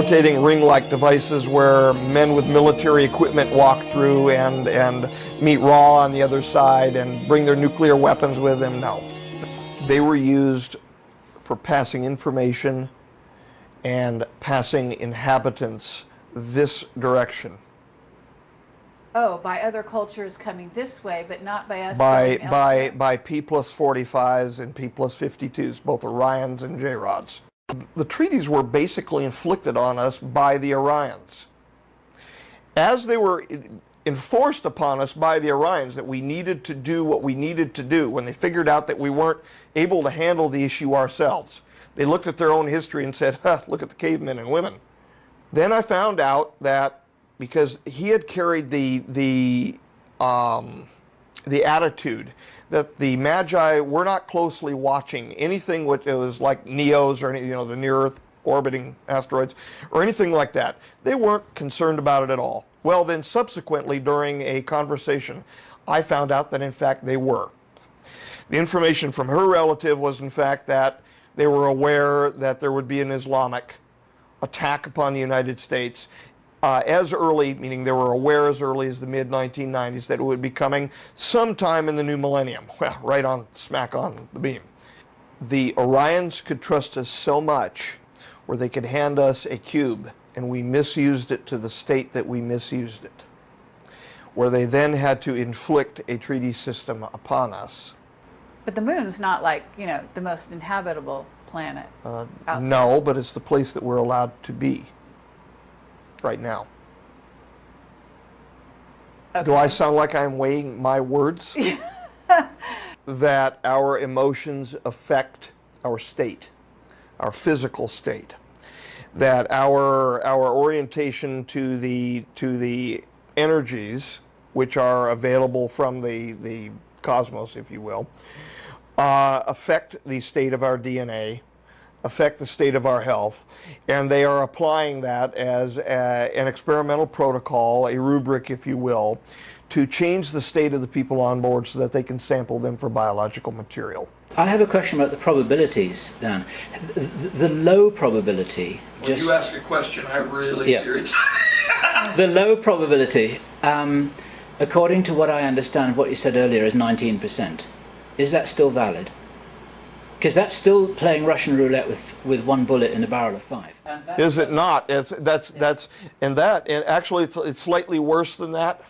rotating ring-like devices where men with military equipment walk through and meet Ra on the other side and bring their nuclear weapons with them. No. They were used for passing information and passing inhabitants this direction. Oh, by other cultures coming this way, but not by us going elsewhere. By P+45s and P+52s, both Orions and J-Rods. The treaties were basically inflicted on us by the Orions. As they were enforced upon us by the Orions that we needed to do what we needed to do, when they figured out that we weren't able to handle the issue ourselves, they looked at their own history and said, huh, look at the cavemen and women. Then I found out that because he had carried the attitude that the Magi were not closely watching anything which was like Neos or any, the near-Earth orbiting asteroids or anything like that. They weren't concerned about it at all. Well, then subsequently during a conversation, I found out that in fact they were. The information from her relative was in fact that they were aware that there would be an Islamic attack upon the United States as early, meaning they were aware as early as the mid-1990s that it would be coming sometime in the new millennium. Well, right on, smack on the beam. The Orions could trust us so much where they could hand us a cube and we misused it to the state that we misused it, where they then had to inflict a treaty system upon us. But the moon's not like, the most inhabitable planet. No, but it's the place that we're allowed to be right now. Okay. Do I sound like I'm weighing my words? That our emotions affect our state, our physical state. That our orientation to the energies which are available from the cosmos, if you will, affect the state of our DNA, affect the state of our health, and they are applying that as an experimental protocol, a rubric, if you will, to change the state of the people on board so that they can sample them for biological material. I have a question about the probabilities, Dan. The low probability... When you ask a question, I'm really serious. The low probability, according to what I understand, what you said earlier, is 19%. Is that still valid? Because that's still playing Russian roulette with one bullet in a barrel of 5. Is it not? And actually it's slightly worse than that. Okay.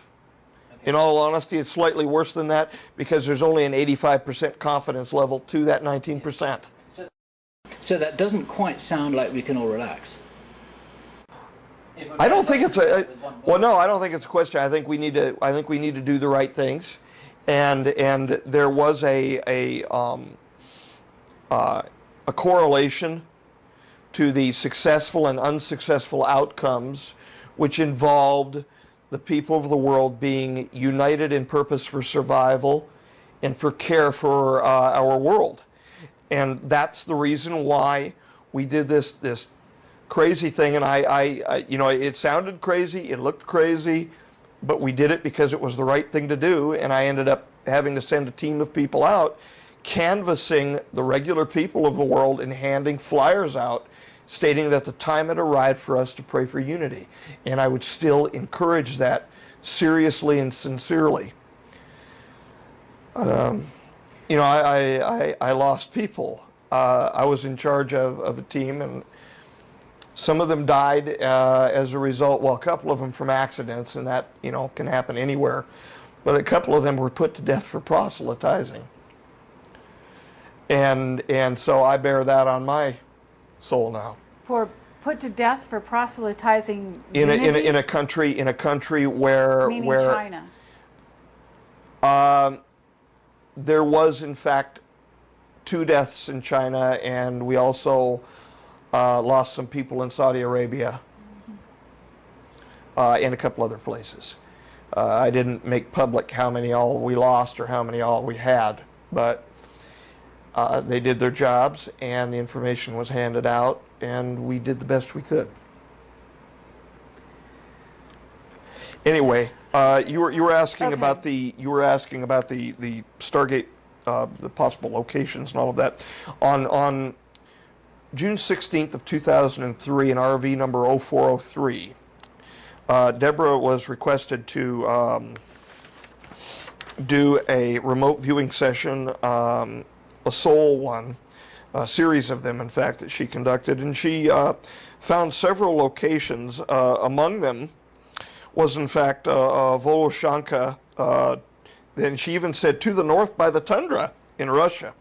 In all honesty, it's slightly worse than that because there's only an 85% confidence level to that 19%. So that doesn't quite sound like we can all relax. I don't think it's a well. No, I don't think it's a question. I think we need to do the right things, and there was a correlation to the successful and unsuccessful outcomes, which involved the people of the world being united in purpose for survival and for care for our world. And that's the reason why we did this crazy thing. And it sounded crazy, it looked crazy, but we did it because it was the right thing to do. And I ended up having to send a team of people out canvassing the regular people of the world and handing flyers out stating that the time had arrived for us to pray for unity. And I would still encourage that seriously and sincerely. I lost people. I was in charge of a team, and some of them died as a result, well, a couple of them from accidents, and that, can happen anywhere. But a couple of them were put to death for proselytizing. And so I bear that on my soul now. For put to death for proselytizing in a country where China. There was in fact 2 deaths in China, and we also lost some people in Saudi Arabia, and a couple other places. I didn't make public how many all we lost or how many all we had, but they did their jobs, and the information was handed out, and we did the best we could. Anyway, you were asking about the Stargate, the possible locations and all of that. On June 16th of 2003 in RV number 0403, Deborah was requested to do a remote viewing session, a sole one, a series of them, in fact, that she conducted, and she found several locations. Among them was, in fact, Voloshanka. Then she even said to the north by the tundra in Russia,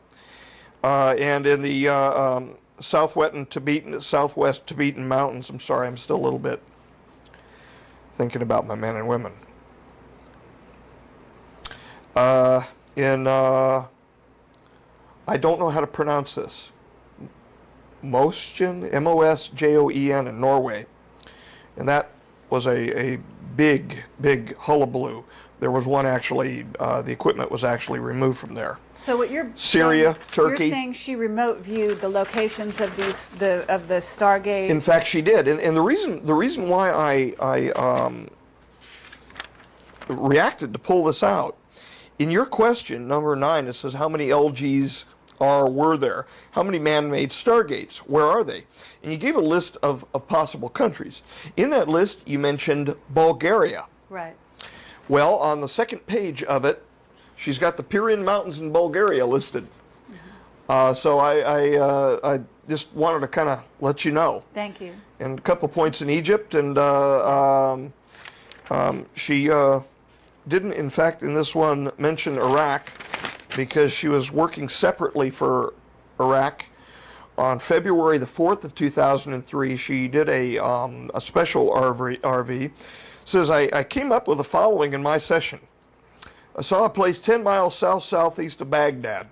and in the southwest Tibetan mountains. I'm sorry, I'm still a little bit thinking about my men and women. I don't know how to pronounce this. Mosjoen, M-O-S-J-O-E-N, in Norway. And that was a big, big hullabaloo. There was one actually, the equipment was actually removed from there. So what you're Syria, saying, Turkey. You're saying she remote viewed the locations of the Stargate. In fact, she did, and the reason why I reacted to pull this out, in your question number 9, it says how many LGs were there? How many man-made Stargates? Where are they? And you gave a list of possible countries. In that list, you mentioned Bulgaria. Right. Well, on the second page of it, she's got the Pirin Mountains in Bulgaria listed. So I just wanted to kind of let you know. Thank you. And a couple points in Egypt, and she didn't, in fact, in this one mention Iraq, because she was working separately for Iraq. On February the 4th of 2003, she did a special RV. Says, I came up with the following in my session. I saw a place 10 miles south-southeast of Baghdad.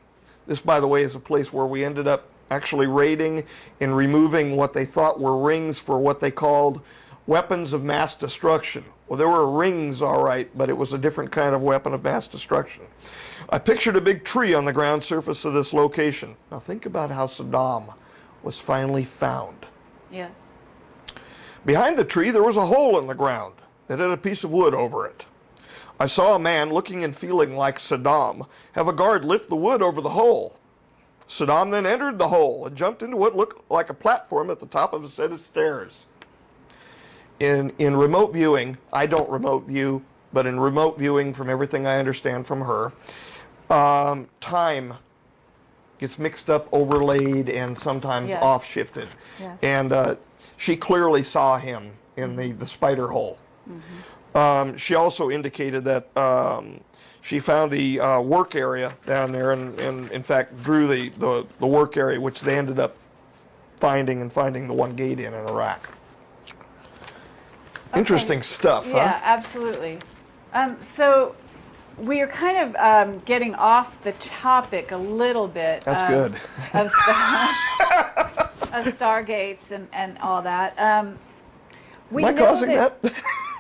This, by the way, is a place where we ended up actually raiding and removing what they thought were rings for what they called weapons of mass destruction. Well, there were rings, all right, but it was a different kind of weapon of mass destruction. I pictured a big tree on the ground surface of this location. Now think about how Saddam was finally found. Yes. Behind the tree, there was a hole in the ground that had a piece of wood over it. I saw a man looking and feeling like Saddam have a guard lift the wood over the hole. Saddam then entered the hole and jumped into what looked like a platform at the top of a set of stairs. In remote viewing, I don't remote view, but in remote viewing, from everything I understand from her, time gets mixed up, overlaid, and sometimes Yes. off-shifted. Yes. And she clearly saw him in the spider hole. Mm-hmm. She also indicated that she found the work area down there, and in fact drew the work area, which they ended up finding the one gate in Iraq. Okay. Interesting stuff, huh? Yeah, absolutely. So we are kind of getting off the topic a little bit. That's good. Of Stargates and all that. Am I causing that?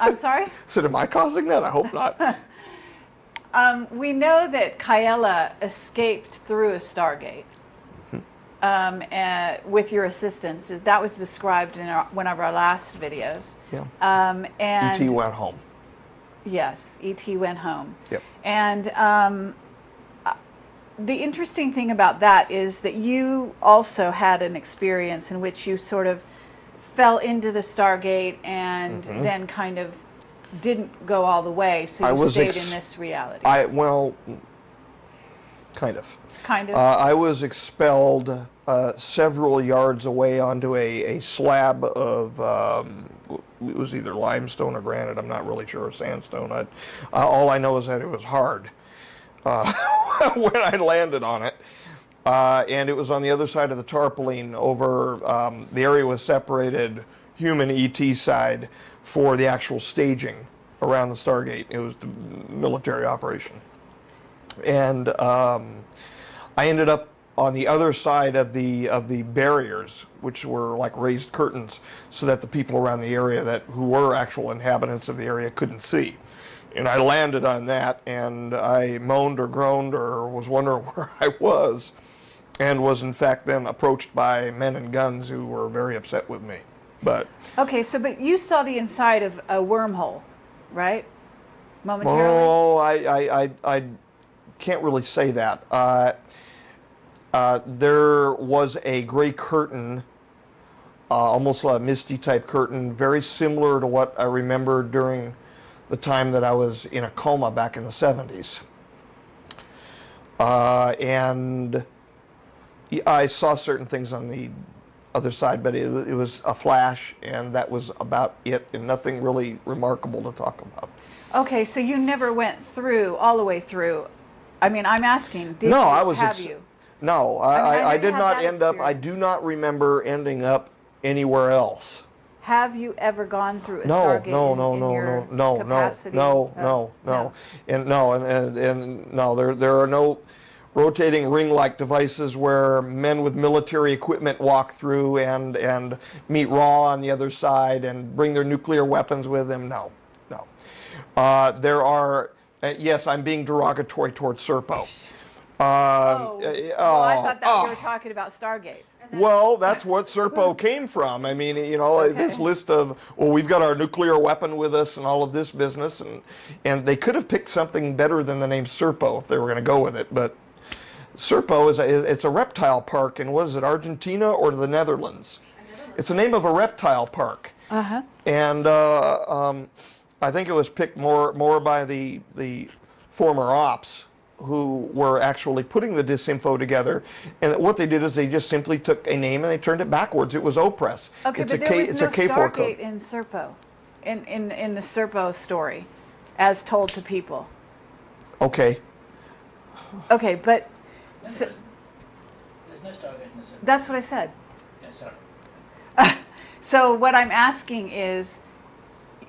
I'm sorry? So am I causing that? I hope not. We know that Kaela escaped through a Stargate with your assistance. That was described in one of our last videos. Yeah. And E.T. went home. Yes, E.T. went home. Yep. And the interesting thing about that is that you also had an experience in which you sort of fell into the Stargate and then kind of didn't go all the way, so you stayed in this reality. Well, kind of. Kind of. I was expelled several yards away onto a slab of, it was either limestone or granite, I'm not really sure, or sandstone. All I know is that it was hard when I landed on it. And it was on the other side of the tarpaulin over, the area was separated, human ET side, for the actual staging around the Stargate. It was the military operation. And I ended up on the other side of the barriers, which were like raised curtains, so that the people around the area who were actual inhabitants of the area couldn't see. And I landed on that, and I moaned or groaned or was wondering where I was, and was in fact then approached by men in guns who were very upset with me. But okay, but you saw the inside of a wormhole, right? Momentarily? oh, I can't really say that. there was a gray curtain, almost a misty type curtain, very similar to what I remember during the time that I was in a coma back in the 70s. And I saw certain things on the other side, but it was a flash, and that was about it, and nothing really remarkable to talk about. Okay, so you never went through, all the way through. I mean, I'm asking, did No, you, I was have you? No, I did not end up, I do not remember ending up anywhere else. Have you ever gone through a No, Stargate no, in, no, in no, your no, capacity? no, of- no. And no, and no, there are no rotating ring-like devices where men with military equipment walk through and meet Raw on the other side and bring their nuclear weapons with them. No, no. There are, yes, I'm being derogatory towards Serpo. Oh, well, I thought that you were talking about Stargate. Well, that's what Serpo came from. I mean, you know, this list of, well, we've got our nuclear weapon with us and all of this business, and they could have picked something better than the name Serpo if they were going to go with it, but Serpo it's a reptile park in, what is it, Argentina or the Netherlands? It's the name of a reptile park. Uh-huh. And I think it was picked more by the former ops who were actually putting the disinfo together. And what they did is they just simply took a name and they turned it backwards. It was Opress. Okay, it's but a there was it's no a K4 Stargate code. in Serpo, in the Serpo story, as told to people. Okay. Okay, but so, There's no Stargate in the Serpo. that's what I said. Yeah, sorry. So what I'm asking is,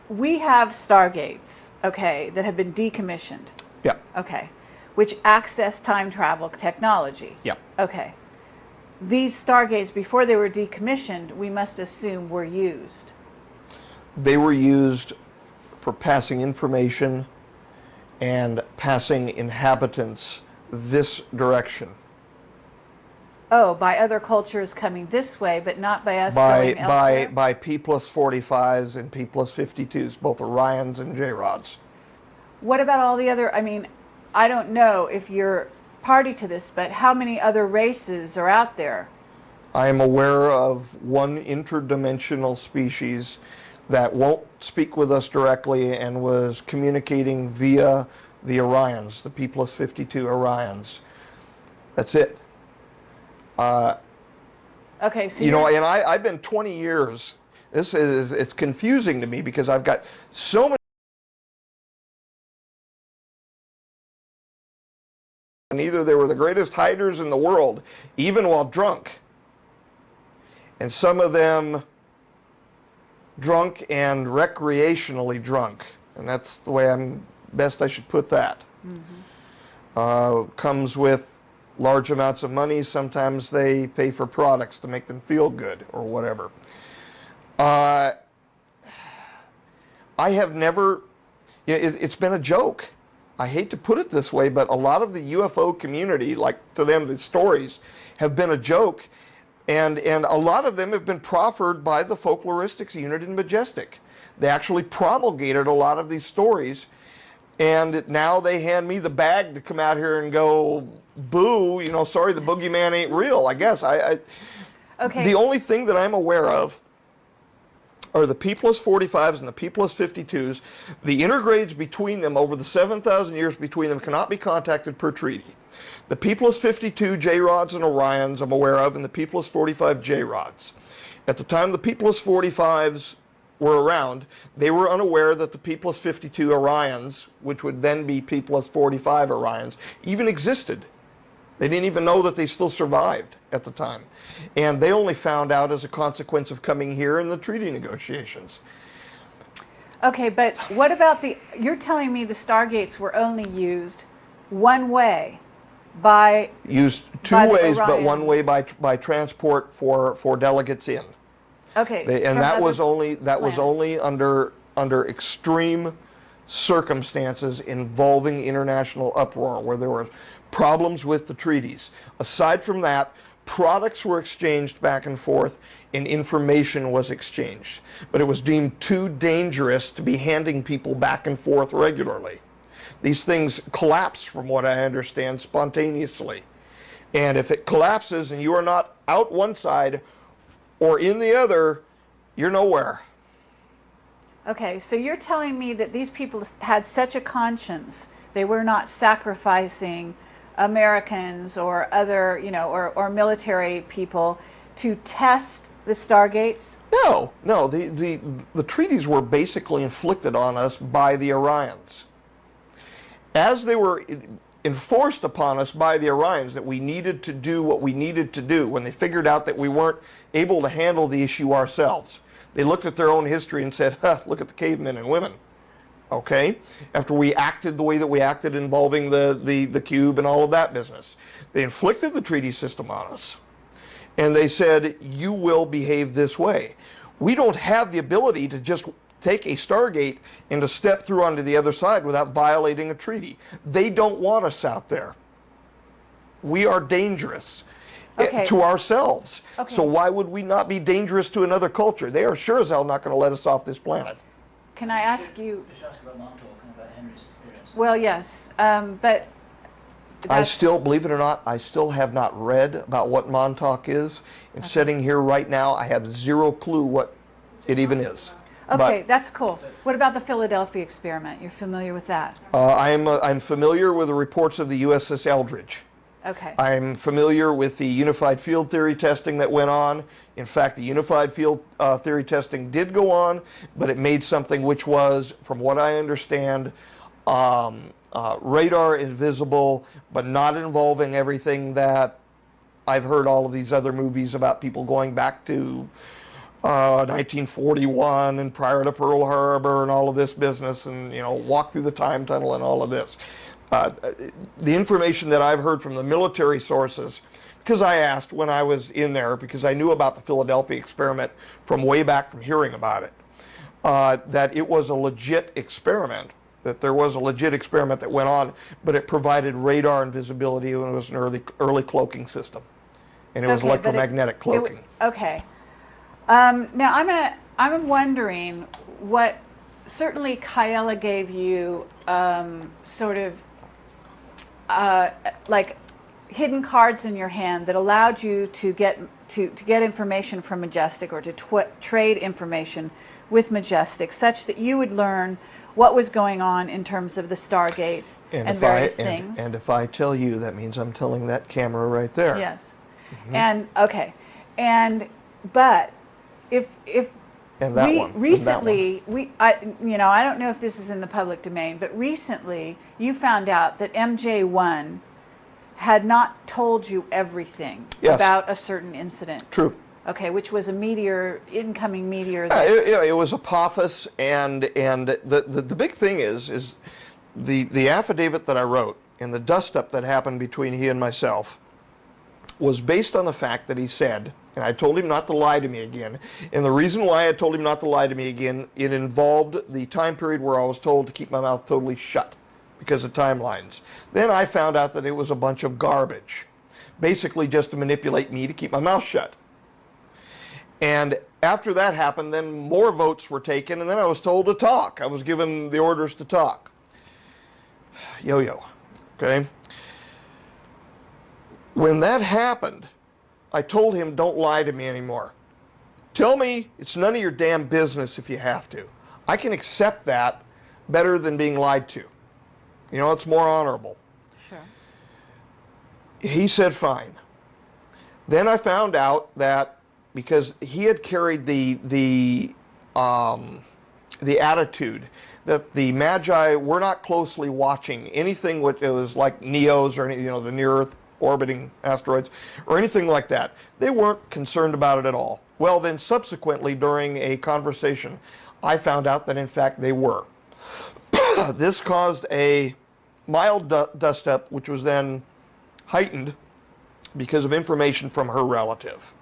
we have Stargates, okay, that have been decommissioned, Yeah. okay, which access time travel technology. Yeah. Okay. These Stargates, before they were decommissioned, we must assume were used. They were used for passing information and passing inhabitants this direction. Oh, by other cultures coming this way, but not by us by going elsewhere? by P plus 45s and P plus 52s, both Orions and J-Rods. What about all the other, I mean, I don't know if you're party to this, but how many other races are out there? I am aware of one interdimensional species that won't speak with us directly and was communicating via the Orions, the P plus 52 Orions. That's it. Okay, so You know, you're- and I've been 20 years. It's confusing to me because I've got so many. And either they were the greatest hiders in the world, even while drunk, and some of them drunk and recreationally drunk, and that's the way I should put that. Comes with large amounts of money. Sometimes they pay for products to make them feel good or whatever. I have never, you know, it's been a joke. I hate to put it this way, but a lot of the UFO community, like to them, the stories have been a joke, and a lot of them have been proffered by the folkloristics unit in Majestic. They actually promulgated a lot of these stories, and now they hand me the bag to come out here and go, boo, you know, sorry, the boogeyman ain't real, I guess. okay. The only thing that I'm aware of are the P plus 45s and the P plus 52s. The intergrades between them over the 7,000 years between them cannot be contacted per treaty. The P plus 52 J-Rods and Orions I'm aware of, and the P plus 45 J-Rods. At the time the P plus 45s were around, they were unaware that the P plus 52 Orions, which would then be P plus 45 Orions, even existed. They didn't even know that they still survived at the time. And they only found out as a consequence of coming here in the treaty negotiations. Okay, but what about you're telling me the Stargates were only used one way by... Used two by the ways, but one Orions. way by transport for delegates in. Okay. And from that other was only planets. under extreme circumstances involving international uproar, where there were problems with the treaties. Aside from that, products were exchanged back and forth and information was exchanged. But it was deemed too dangerous to be handing people back and forth regularly. These things collapsed, from what I understand, spontaneously. And if it collapses and you are not out one side or in the other, you're nowhere. Okay, so you're telling me that these people had such a conscience, they were not sacrificing Americans or other, or military people to test the Stargates? No, the treaties were basically inflicted on us by the Orions. As they were enforced upon us by the Orions that we needed to do what we needed to do when they figured out that we weren't able to handle the issue ourselves. They looked at their own history and said, huh, look at the cavemen and women. Okay? After we acted the way that we acted involving the cube and all of that business. They inflicted the treaty system on us. And they said, you will behave this way. We don't have the ability to just take a Stargate and to step through onto the other side without violating a treaty. They don't want us out there. We are dangerous to ourselves. Okay. So why would we not be dangerous to another culture? They are sure as hell not going to let us off this planet. Can I ask you? Just ask about Montauk and about Henry's experience. Well, yes, but I still, believe it or not, I still have not read about what Montauk is. And sitting here right now, I have zero clue what it even is. Okay, that's cool. What about the Philadelphia experiment? You're familiar with that? I'm familiar with the reports of the USS Eldridge. Okay. I'm familiar with the unified field theory testing that went on. In fact, the unified field theory testing did go on, but it made something which was, from what I understand, radar invisible, but not involving everything that I've heard all of these other movies about people going back to 1941 and prior to Pearl Harbor and all of this business, and walk through the time tunnel and all of this. The information that I've heard from the military sources, because I asked when I was in there, because I knew about the Philadelphia experiment from way back from hearing about it, that it was a legit experiment, that there was a legit experiment that went on, but it provided radar and visibility, and it was an early cloaking system, and it was electromagnetic cloaking. Okay. Now I'm wondering what, certainly Kaela gave you sort of like hidden cards in your hand that allowed you to get information from Majestic, or to trade information with Majestic, such that you would learn what was going on in terms of the Stargates and various things. And if I tell you, that means I'm telling that camera right there. Yes. Mm-hmm. And okay. But if and that one. Recently, I don't know if this is in the public domain, but recently you found out that MJ1 had not told you everything about a certain incident. True. Okay, which was a incoming meteor. It was Apophis, and the big thing is the affidavit that I wrote and the dust-up that happened between he and myself was based on the fact that he said, and I told him not to lie to me again, and the reason why I told him not to lie to me again, it involved the time period where I was told to keep my mouth totally shut because of timelines. Then I found out that it was a bunch of garbage, basically just to manipulate me to keep my mouth shut. And after that happened, then more votes were taken, and then I was told to talk. I was given the orders to talk. Yo-yo, okay? When that happened, I told him, don't lie to me anymore. Tell me it's none of your damn business if you have to. I can accept that better than being lied to. It's more honorable. Sure. He said fine. Then I found out that because he had carried the attitude that the Magi were not closely watching anything which was like Neos or the near-Earth orbiting asteroids or anything like that. They weren't concerned about it at all. Well, then subsequently during a conversation, I found out that in fact they were. This caused a mild dust-up, which was then heightened because of information from her relative.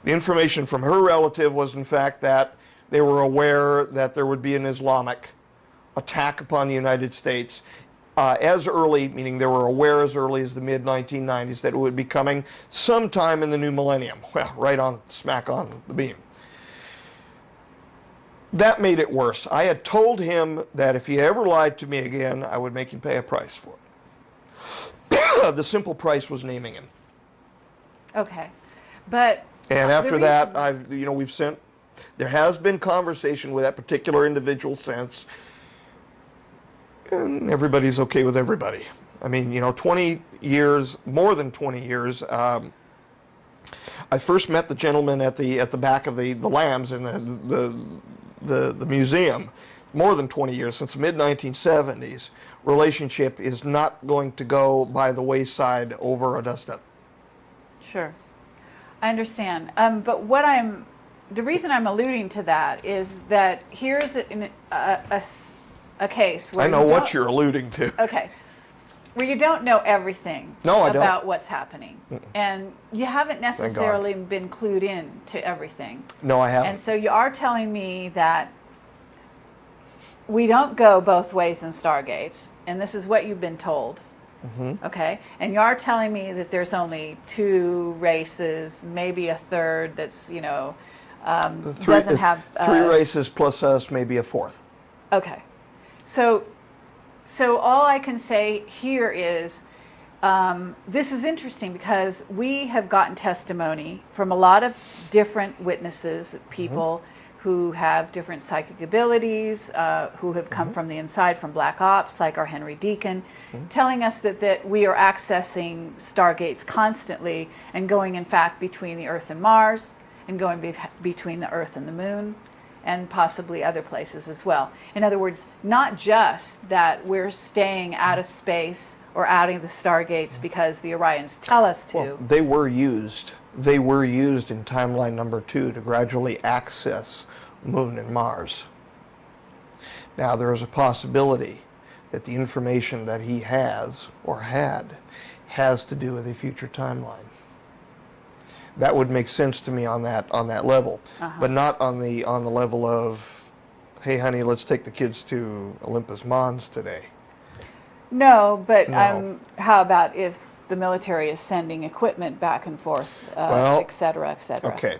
The information from her relative was in fact that they were aware that there would be an Islamic attack upon the United States as early, meaning they were aware as early as the mid-1990s that it would be coming sometime in the new millennium. Well, right on, smack on the beam. That made it worse. I had told him that if he ever lied to me again, I would make him pay a price for it. The simple price was naming him. Okay. But And the after that, reason- we've sent, there has been conversation with that particular individual since, and everybody's okay with everybody. I mean, 20 years, more than 20 years. I first met the gentleman at the back of the Lambs in the museum. More than 20 years, since the mid-1970s. Relationship is not going to go by the wayside over a dust-up. Sure. I understand. But the reason I'm alluding to that is that here's a case where I know what you're alluding to. Okay. Where you don't know everything No, I don't. about what's happening. And you haven't necessarily been clued in to everything. No, I haven't. And so you are telling me that we don't go both ways in Stargates, and this is what you've been told. Mm-hmm. Okay? And you are telling me that there's only 2 races, maybe a third that's, doesn't have... 3 races plus us, maybe a 4th. Okay. So all I can say here is this is interesting because we have gotten testimony from a lot of different witnesses, people who have different psychic abilities, who have come from the inside, from Black Ops, like our Henry Deacon, telling us that we are accessing Stargates constantly and going, in fact, between the Earth and Mars and going between the Earth and the Moon, and possibly other places as well. In other words, not just that we're staying out of space or out of the Stargates because the Orions tell us to. Well, they were used. They were used in timeline number 2 to gradually access Moon and Mars. Now, there is a possibility that the information that he has or had has to do with a future timeline. That would make sense to me on that level, but not on the level of, hey, honey, let's take the kids to Olympus Mons today. No, but No. how about if the military is sending equipment back and forth, et cetera, et cetera? Okay.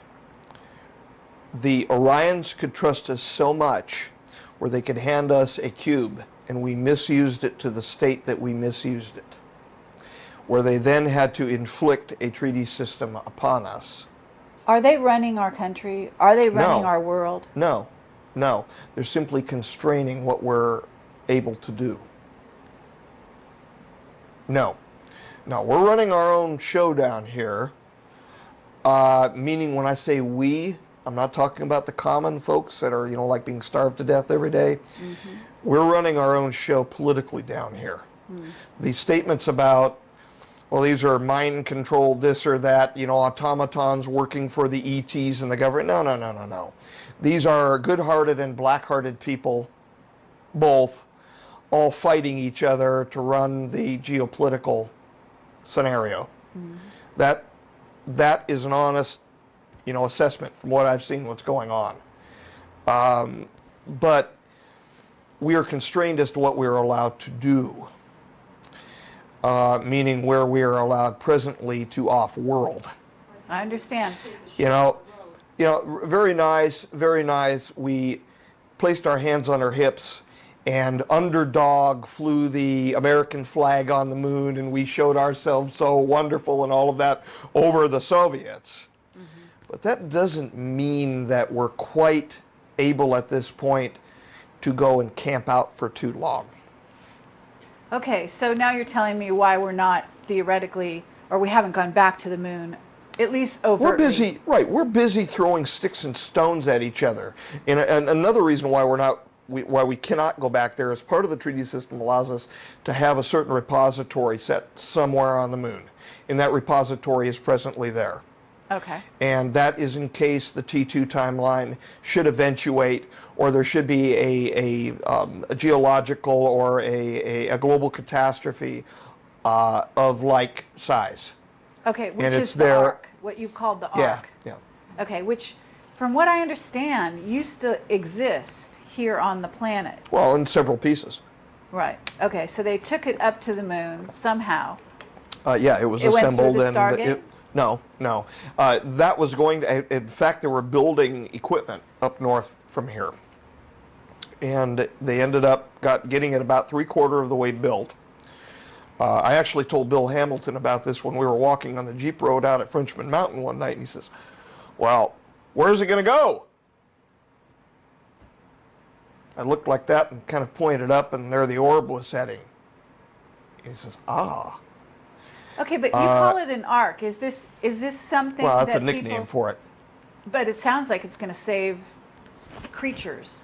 The Orions could trust us so much where they could hand us a cube and we misused it to the state that we misused it, where they then had to inflict a treaty system upon us. Are they running our country? Are they running No. our world? No, no. They're simply constraining what we're able to do. No. No, we're running our own show down here, meaning when I say we, I'm not talking about the common folks that are, like being starved to death every day. We're running our own show politically down here. These statements about, well, these are mind-controlled this or that, automatons working for the ETs and the government. No, no, no, no, no. These are good-hearted and black-hearted people, both, all fighting each other to run the geopolitical scenario. That is an honest, assessment from what I've seen, what's going on. But we are constrained as to what we are allowed to do. Meaning where we are allowed presently to off-world. I understand. Very nice, very nice. We placed our hands on our hips, and Underdog flew the American flag on the moon, and we showed ourselves so wonderful and all of that over the Soviets. But that doesn't mean that we're quite able at this point to go and camp out for too long. Okay, so now you're telling me why we're not theoretically, or we haven't gone back to the moon, at least overtly. We're busy, right? We're busy throwing sticks and stones at each other. And another reason why why we cannot go back there is part of the treaty system allows us to have a certain repository set somewhere on the moon, and that repository is presently there. Okay. And that is in case the T2 timeline should eventuate, or there should be a geological or a global catastrophe of like size. Okay, which And is it's the there- arc, what you called the arc. Yeah. Okay, which, from what I understand, used to exist here on the planet. Well, in several pieces. Right. Okay, so they took it up to the moon somehow. Yeah, it was It went through assembled the and Stargate? no. That was going to. In fact, they were building equipment up north from here, and they ended up getting it about 3/4 of the way built. I actually told Bill Hamilton about this when we were walking on the Jeep Road out at Frenchman Mountain one night, and he says, well, where's it going to go? I looked like that and kind of pointed up, and there the orb was heading. He says, ah. Okay, but you call it an arc. Is this something Well, that's that a nickname for it. But it sounds like it's going to save creatures.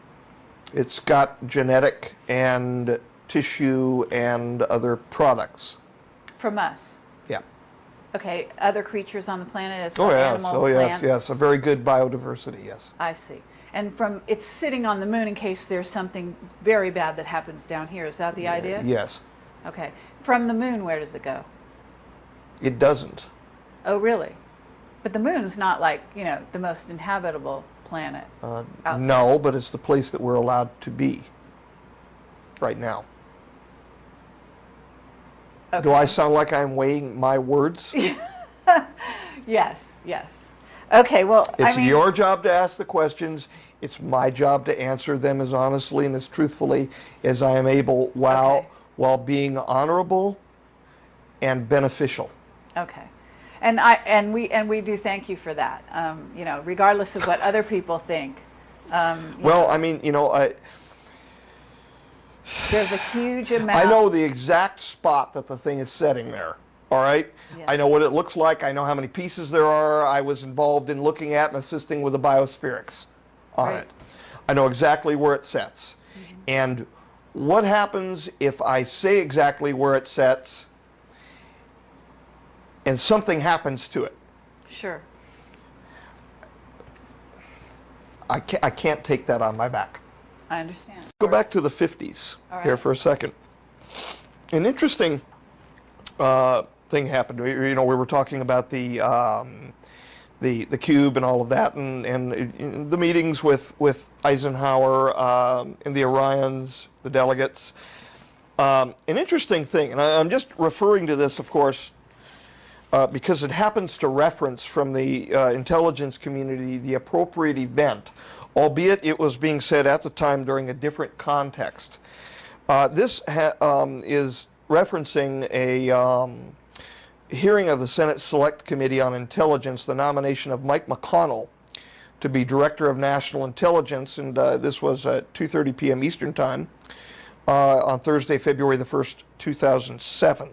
It's got genetic and tissue and other products. From us. Yeah. Okay, other creatures on the planet as well, Oh, yes. animals, Oh, yes, plants. yes. A very good biodiversity, yes. I see. And it's sitting on the moon in case there's something very bad that happens down here. Is that the idea? Yes. Okay. From the moon, where does it go? It doesn't. Oh, really? But the moon's not like, the most inhabitable planet. No, but it's the place that we're allowed to be right now. Okay. Do I sound like I'm weighing my words? Yes, yes. Okay, well, It's your job to ask the questions. It's my job to answer them as honestly and as truthfully as I am able while being honorable and beneficial. Okay. And we do thank you for that. Regardless of what other people think. Well, I mean, there's a huge amount. I know the exact spot that the thing is setting there. All right? Yes. I know what it looks like. I know how many pieces there are. I was involved in looking at and assisting with the biospherics on Right. it. I know exactly where it sets. Mm-hmm. And what happens if I say exactly where it sets and something happens to it? Sure. I can't take that on my back. I understand. Go back to the 50s All here right. for a second. An interesting thing happened. We were talking about the cube and all of that, and the meetings with Eisenhower and the Orions, the delegates. An interesting thing, and I'm just referring to this, of course, because it happens to reference from the intelligence community the appropriate event, albeit it was being said at the time during a different context. This is referencing a hearing of the Senate Select Committee on Intelligence, the nomination of Mike McConnell to be Director of National Intelligence, and this was at 2:30 p.m. Eastern Time on Thursday, February the 1st, 2007.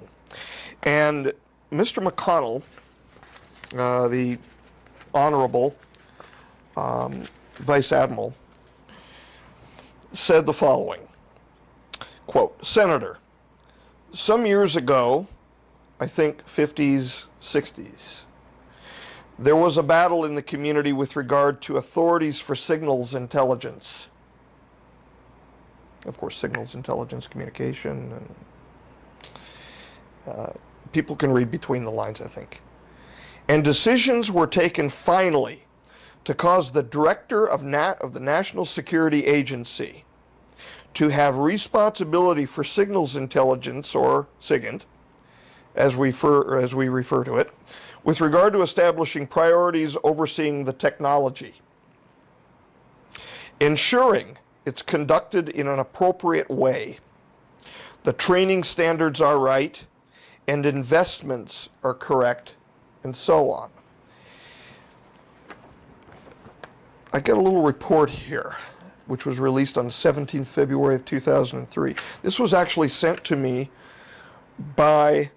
And Mr. McConnell, the Honorable Vice Admiral, said the following, quote, Senator, some years ago, I think 50s, 60s, there was a battle in the community with regard to authorities for signals intelligence. Of course, signals intelligence, communication, and people can read between the lines, I think. And decisions were taken finally to cause the director of the National Security Agency to have responsibility for signals intelligence, or SIGINT, as we refer to it, with regard to establishing priorities overseeing the technology, ensuring it's conducted in an appropriate way, the training standards are right, and investments are correct, and so on. I got a little report here, which was released on 17th February of 2003. This was actually sent to me by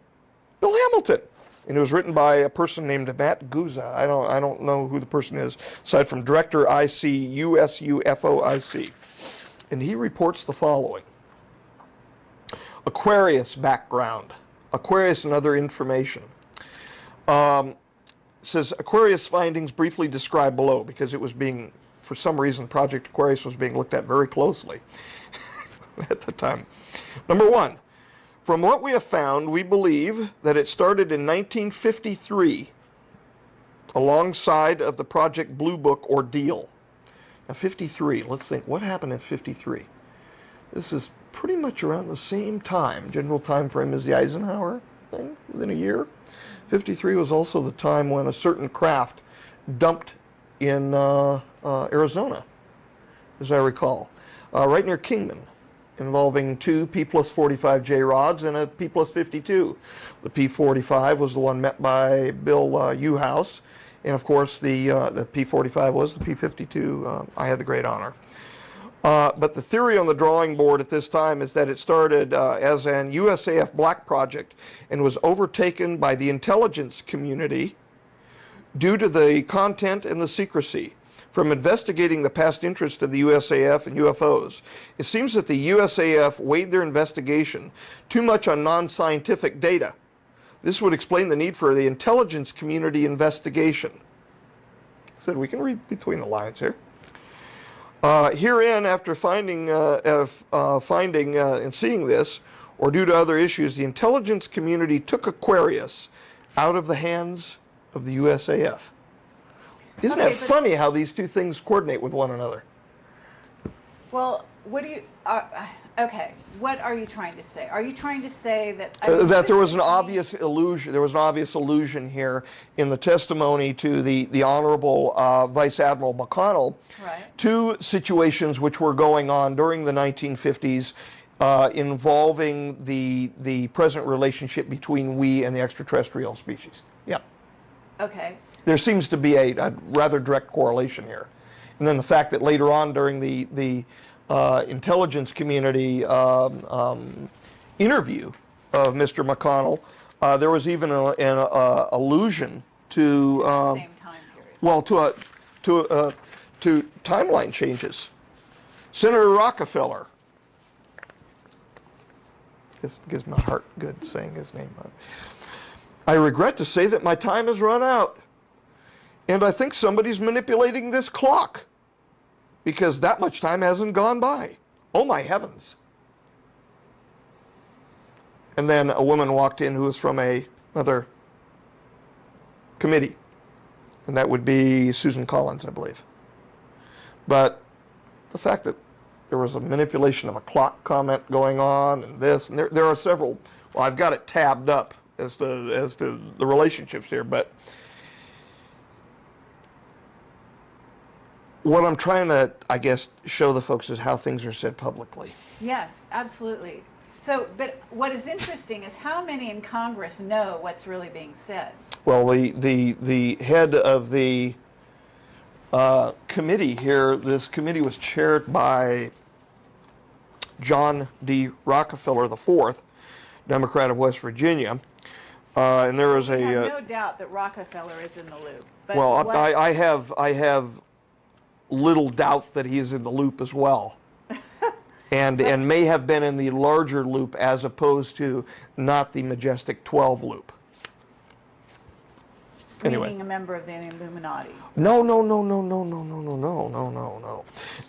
Bill Hamilton, and it was written by a person named Matt Guza. I don't know who the person is, aside from Director IC USUFOIC. And he reports the following. Aquarius background. Aquarius and other information. Says Aquarius findings briefly described below, because it was being, for some reason, Project Aquarius was being looked at very closely at the time. Number one, from what we have found, we believe that it started in 1953 alongside of the Project Blue Book ordeal. Now 53, let's think, what happened in 53? This is pretty much around the same time, general time frame as the Eisenhower thing, within a year. 53 was also the time when a certain craft dumped in Arizona, as I recall, right near Kingman. involving two P+45J rods and a P+52. The P45 was the one met by Bill Uhouse, and of course the P45 was the P52. I had the great honor. But the theory on the drawing board at this time is that it started as an USAF black project and was overtaken by the intelligence community due to the content and the secrecy. From investigating the past interest of the USAF and UFOs, it seems that the USAF weighed their investigation too much on non-scientific data. This would explain the need for the intelligence community investigation. So we can read between the lines here. Herein, after finding and seeing this, or due to other issues, the intelligence community took Aquarius out of the hands of the USAF. Isn't that funny how these two things coordinate with one another? Well, what do you? Okay, what are you trying to say? Are you trying to say that that there was an obvious illusion? There was an obvious allusion here in the testimony to the Honorable Vice Admiral McConnell, right, to situations which were going on during the 1950s involving the present relationship between we and the extraterrestrial species. Yep. Okay. There seems to be a rather direct correlation here. And then the fact that later on during the intelligence community interview of Mr. McConnell, there was even an allusion to the same time period. Well, to timeline changes. Senator Rockefeller. This gives my heart good saying his name. I regret to say that my time has run out, and I think somebody's manipulating this clock, because that much time hasn't gone by. Oh my heavens. And then a woman walked in who was from another committee, and that would be Susan Collins, I believe. But the fact that there was a manipulation of a clock comment going on, and this, and there are several, well, I've got it tabbed up as to the relationships here, but what I'm trying to, I guess, show the folks is how things are said publicly. Yes, absolutely. So, but what is interesting is how many in Congress know what's really being said. Well, the head of the committee here, this committee was chaired by John D. Rockefeller IV, Democrat of West Virginia. And there is I have no doubt that Rockefeller is in the loop. But well, I have little doubt that he is in the loop as well, and may have been in the larger loop as opposed to not the Majestic 12 loop. Anyway, being a member of the Illuminati. No.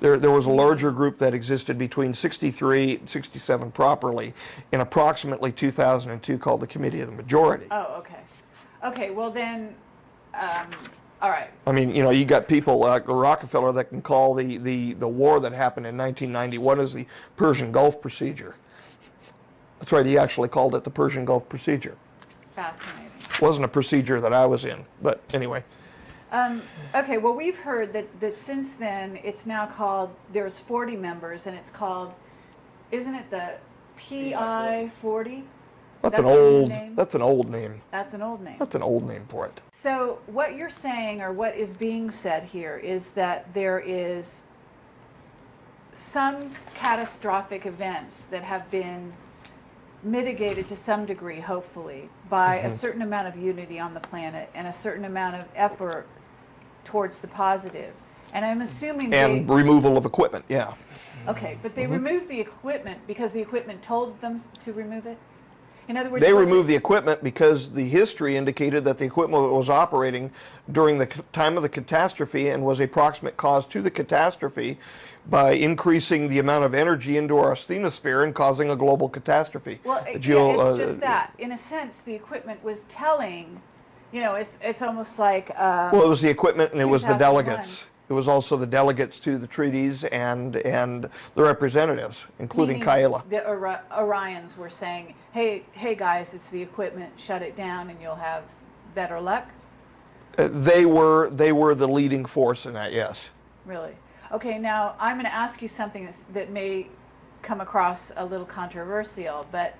There was a larger group that existed between 63 and 67 properly in approximately 2002 called the Committee of the Majority. Oh, okay. Okay, well then, all right. I mean, you know, you got people like Rockefeller that can call the war that happened in 1991 as the Persian Gulf Procedure. That's right, he actually called it the Persian Gulf Procedure. Fascinating. Wasn't a procedure that I was in, but anyway. Okay, well, we've heard that since then it's now called, there's 40 members, and it's called, isn't it the PI 40? That's an old name. That's an old name. That's an old name. That's an old name for it. So what you're saying, or what is being said here, is that there is some catastrophic events that have been mitigated to some degree, hopefully, by a certain amount of unity on the planet and a certain amount of effort towards the positive. And I'm assuming and removal of equipment, yeah. Okay, but they removed the equipment because the equipment told them to remove it? In other words, they removed the equipment because the history indicated that the equipment was operating during the time of the catastrophe and was a proximate cause to the catastrophe by increasing the amount of energy into our asthenosphere and causing a global catastrophe. Well, it's just that. In a sense, the equipment was telling, you know, it's almost like... well, it was the equipment and it was the delegates. It was also the delegates to the treaties and the representatives, including Kaela. The Orions were saying, hey guys, it's the equipment, shut it down and you'll have better luck? They were the leading force in that, yes. Really? Okay, now I'm going to ask you something that may come across a little controversial, but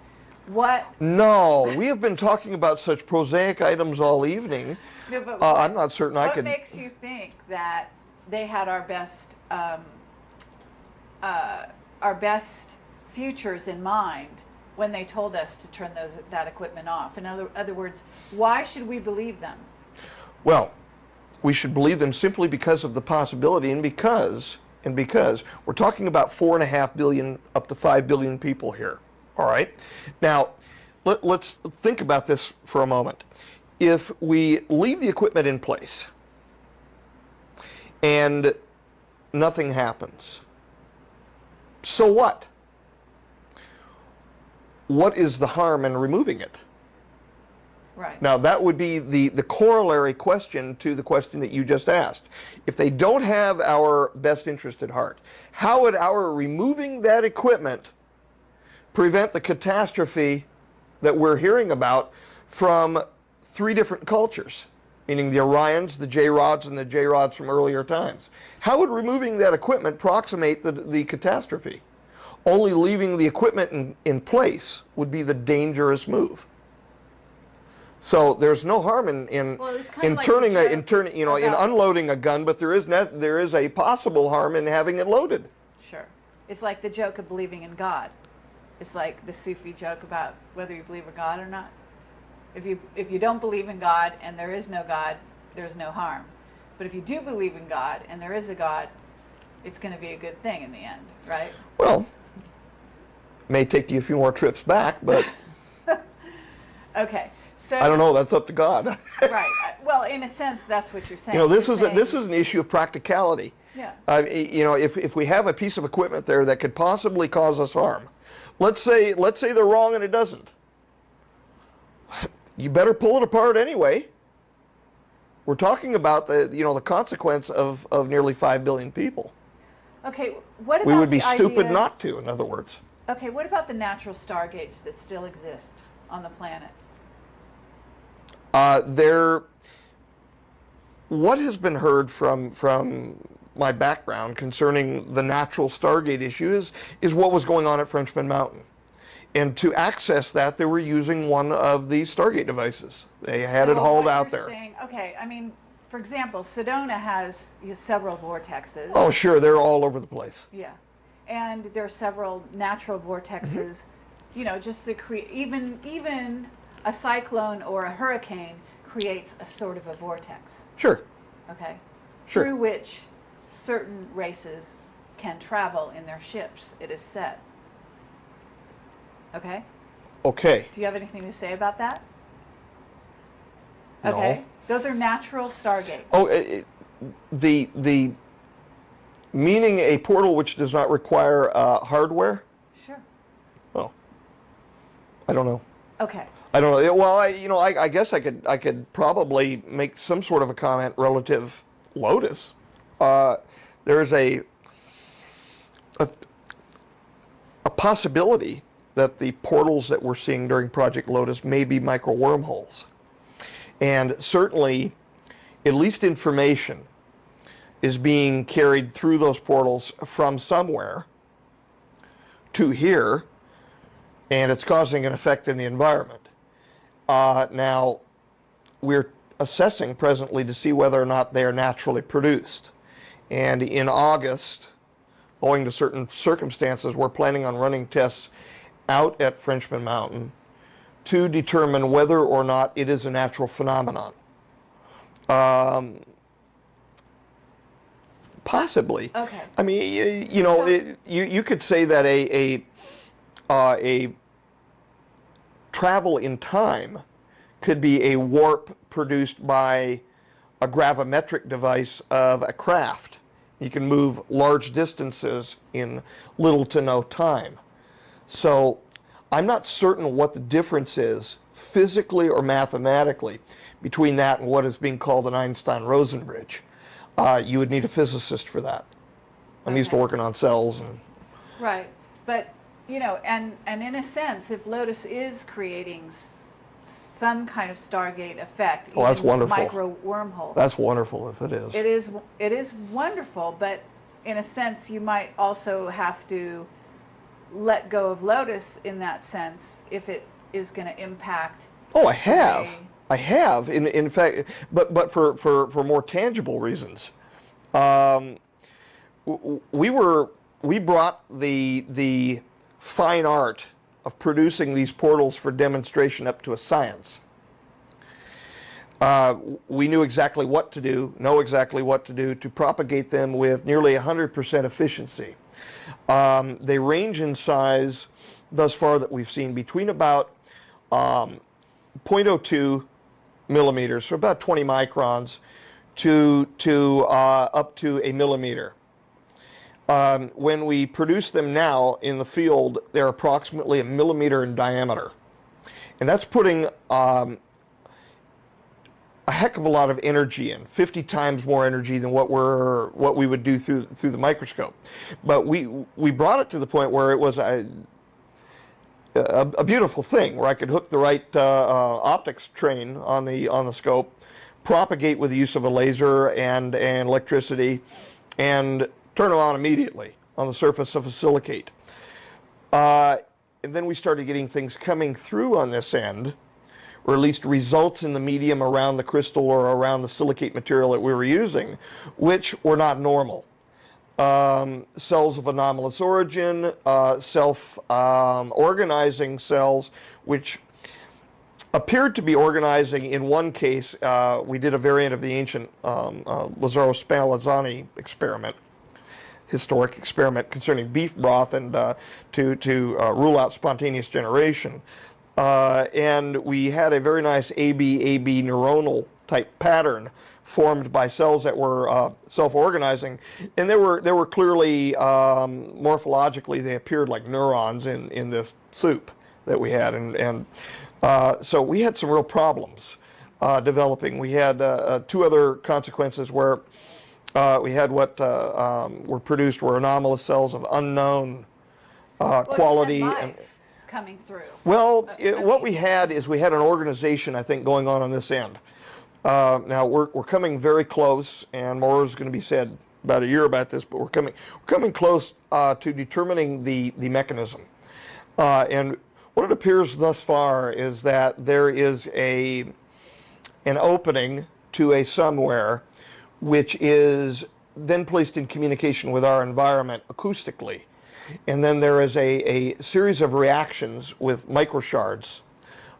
what... No, we have been talking about such prosaic items all evening. No, but I'm not certain I could... What makes you think that they had our best futures in mind when they told us to turn that equipment off? In other words, why should we believe them? Well, we should believe them simply because of the possibility, and because we're talking about 4.5 billion up to 5 billion people here. All right. Now, let's think about this for a moment. If we leave the equipment in place and nothing happens, so what? What is the harm in removing it? Right. Now, that would be the corollary question to the question that you just asked. If they don't have our best interest at heart, how would our removing that equipment prevent the catastrophe that we're hearing about from 3 different cultures, meaning the Orions, the J-Rods, and the J-Rods from earlier times? How would removing that equipment approximate the catastrophe? Only leaving the equipment in place would be the dangerous move. So there's no harm in unloading a gun, but there is a possible harm in having it loaded. Sure. It's like the joke of believing in God. It's like the Sufi joke about whether you believe in God or not. If you don't believe in God and there is no God, there's no harm. But if you do believe in God and there is a God, it's going to be a good thing in the end, right? Well, it may take you a few more trips back, but okay. So I don't know. That's up to God. Right. Well, in a sense, that's what you're saying. This is an issue of practicality. Yeah. If we have a piece of equipment there that could possibly cause us harm, let's say they're wrong and it doesn't. You better pull it apart anyway. We're talking about the consequence of nearly 5 billion people. Okay. What about we would be the stupid idea... not to, in other words. Okay. What about the natural stargates that still exist on the planet? What has been heard from my background concerning the natural Stargate issue is what was going on at Frenchman Mountain. And to access that, they were using one of the Stargate devices. They had it hauled out there. Saying, okay, I mean, for example, Sedona has several vortexes. Oh, sure, they're all over the place. Yeah. And there are several natural vortexes, just to create, even a cyclone or a hurricane creates a sort of a vortex. Sure. Okay. Sure. Through which certain races can travel in their ships, it is said. Okay? Okay. Do you have anything to say about that? No. Okay. Those are natural stargates. Oh, the meaning a portal which does not require hardware? Sure. Oh, I don't know. Okay. I don't know. Well, I guess I could probably make some sort of a comment relative Lotus. There's a possibility that the portals that we're seeing during Project Lotus may be micro wormholes. And certainly, at least information is being carried through those portals from somewhere to here, and it's causing an effect in the environment. Now, we're assessing presently to see whether or not they are naturally produced. And in August, owing to certain circumstances, we're planning on running tests out at Frenchman Mountain to determine whether or not it is a natural phenomenon. Possibly. Okay. I mean, you could say that a travel in time could be a warp produced by a gravimetric device of a craft. You can move large distances in little to no time. So I'm not certain what the difference is, physically or mathematically, between that and what is being called an Einstein-Rosen bridge. You would need a physicist for that. I'm used to working on cells. Right. But, and in a sense, if Lotus is creating some kind of Stargate effect, oh, that's wonderful. Micro wormhole. That's wonderful if it is. It is wonderful, but in a sense, you might also have to let go of Lotus in that sense if it is going to impact. Oh, I have. way- I have. In fact, but for more tangible reasons. Um, we brought the fine art of producing these portals for demonstration up to a science. We knew exactly what to do, know exactly what to do to propagate them with nearly 100% efficiency. They range in size, thus far that we've seen, between about 0.02 millimeters, so about 20 microns, to up to a millimeter. When we produce them now in the field, they're approximately a millimeter in diameter. And that's putting a heck of a lot of energy in, 50 times more energy than what we would do through the microscope. But we brought it to the point where it was a beautiful thing, where I could hook the right optics train on the scope, propagate with the use of a laser and electricity, and turn them on immediately on the surface of a silicate. And then we started getting things coming through on this end, or at least results in the medium around the crystal or around the silicate material that we were using, which were not normal. Cells of anomalous origin, self-organizing cells, which appeared to be organizing in one case. We did a variant of the ancient Lazzaro-Spallanzani experiment, historic experiment concerning beef broth, and to rule out spontaneous generation. And we had a very nice AB neuronal type pattern formed by cells that were self-organizing, and they were clearly morphologically they appeared like neurons in this soup that we had, and so we had some real problems developing. We had two other consequences where we had what were produced were anomalous cells of unknown quality. Well, you had life coming through. Well, what we had is we had an organization, I think, going on this end. Now we're coming very close, and more is going to be said about a year about this, but we're coming close to determining the mechanism. And what it appears thus far is that there is an opening to a somewhere which is then placed in communication with our environment acoustically. And then there is a series of reactions with microshards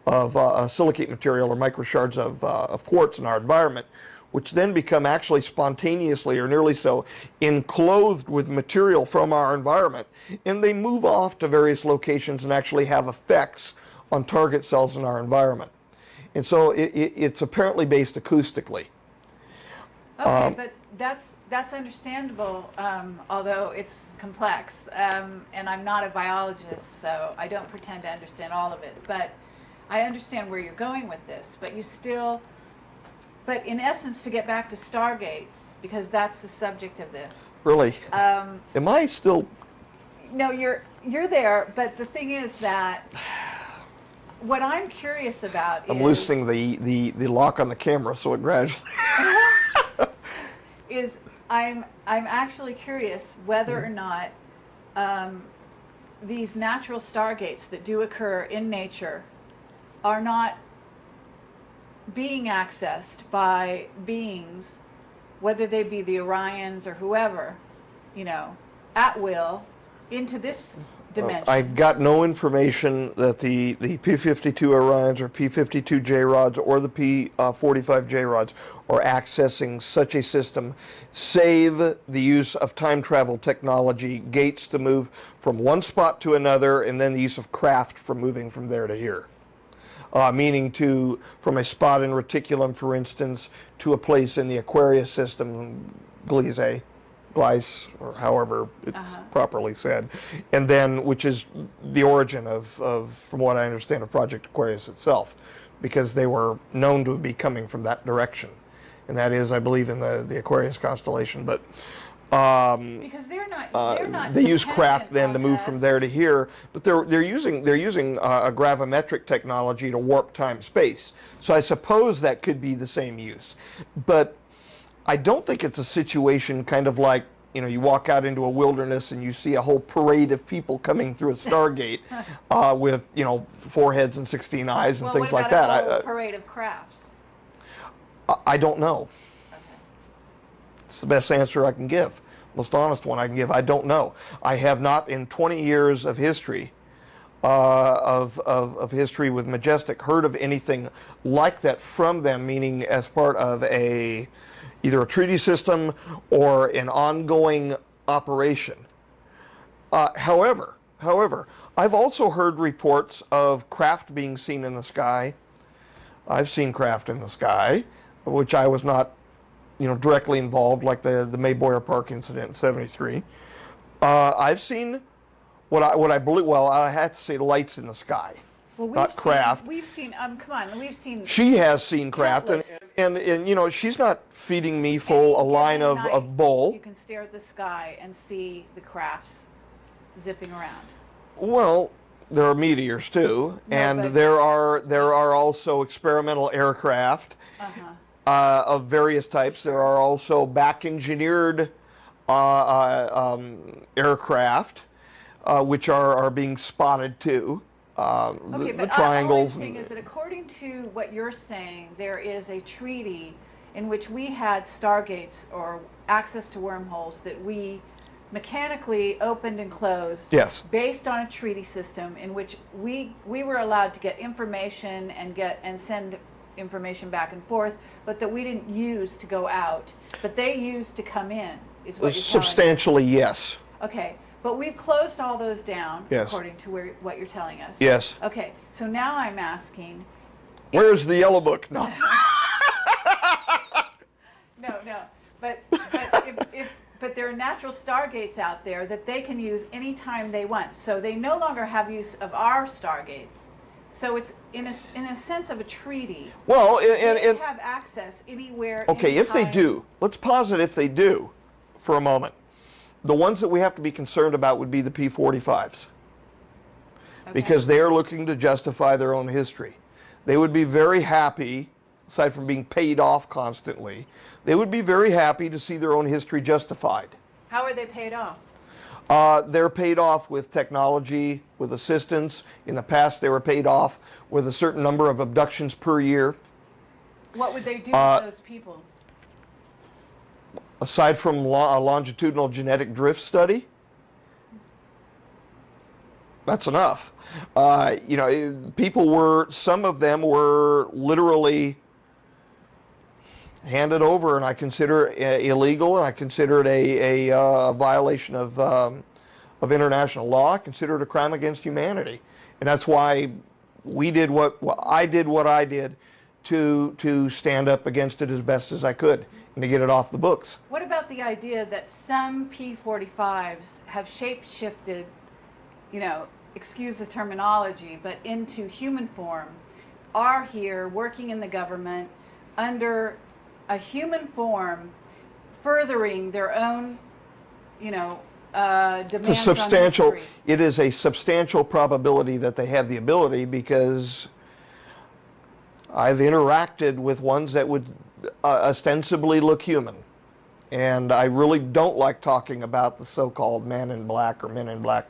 of silicate material or microshards of quartz in our environment, which then become actually spontaneously, or nearly so, enclosed with material from our environment. And they move off to various locations and actually have effects on target cells in our environment. And so it's apparently based acoustically. Okay, but that's understandable, although it's complex. And I'm not a biologist, so I don't pretend to understand all of it. But I understand where you're going with this. But in essence, to get back to Stargates, because that's the subject of this. Really? Am I still? No, you're there. But the thing is that what I'm curious about I'm loosening the lock on the camera, so it gradually. is I'm actually curious whether or not these natural stargates that do occur in nature are not being accessed by beings, whether they be the Orions or whoever, at will, into this dimension. I've got no information that the P-52 Orions or P-52J rods or the P-45J rods are accessing such a system, save the use of time travel technology, gates to move from one spot to another, and then the use of craft for moving from there to here. Meaning from a spot in reticulum, for instance, to a place in the Aquarius system, Gliese, or however it's properly said, and then which is the origin of, from what I understand, of Project Aquarius itself, because they were known to be coming from that direction, and that is, I believe, in the Aquarius constellation. But because they're not they use craft dependent then to on move us. from there to here, but they're using a gravimetric technology to warp time space. So I suppose that could be the same use, but I don't think it's a situation kind of like you know, you walk out into a wilderness and you see a whole parade of people coming through a Stargate with, you know, 4 heads and 16 eyes and Well, things what like about that. a whole parade of crafts? I don't know. Okay. It's the best answer I can give. Most honest one I can give. I don't know. I have not, in 20 years of history, of history with Majestic, heard of anything like that from them, meaning as part of either a treaty system or an ongoing operation. However, I've also heard reports of craft being seen in the sky. I've seen craft in the sky, which I was not, you know, directly involved, like the May Boyer Park incident in '73. I've seen what I believe. Well, I have to say lights in the sky, Well, not craft. We've seen. Come on. We've seen. She has seen craft, countless. and you know, she's not feeding me full a Any line given of night, bull. You can stare at the sky and see the crafts zipping around. Well, there are meteors too, No, and but- there are also experimental aircraft of various types. There are also back-engineered aircraft, which are being spotted too. Okay, The but triangles. all I'm saying is that according to what you're saying, there is a treaty in which we had Stargates or access to wormholes that we mechanically opened and closed. Yes. Based on a treaty system in which we were allowed to get information and send information back and forth, but that we didn't use to go out, but they used to come in. Is what you're telling me. Substantially, yes. Okay, but we've closed all those down, Yes. according to what you're telling us. Yes. Okay, so now I'm asking. Where's the yellow book? No. No, but but there are natural Stargates out there that they can use anytime they want. So they no longer have use of our Stargates. So it's in a sense of a treaty. Well, They and have access anywhere. okay, if they anytime. do, let's posit if they do, for a moment. The ones that we have to be concerned about would be the P-45s. Okay. Because they are looking to justify their own history. They would be very happy, aside from being paid off constantly, they would be very happy to see their own history justified. How are they paid off? They're paid off with technology, with assistance. In the past, they were paid off with a certain number of abductions per year. What would they do with those people? Aside from a longitudinal genetic drift study, that's enough. You know, some of them were literally handed over, and I consider it illegal, and I consider it a violation of international law. I consider it a crime against humanity, and that's why I did what I did to stand up against it as best as I could and to get it off the books. What about the idea that some P-45s have shape-shifted, you know, excuse the terminology, but into human form, are here working in the government under a human form, furthering their own, you know, demands It's a substantial. on history? It is a substantial probability that they have the ability, because I've interacted with ones that would ostensibly look human, and I really don't like talking about the so-called man in black or men in black.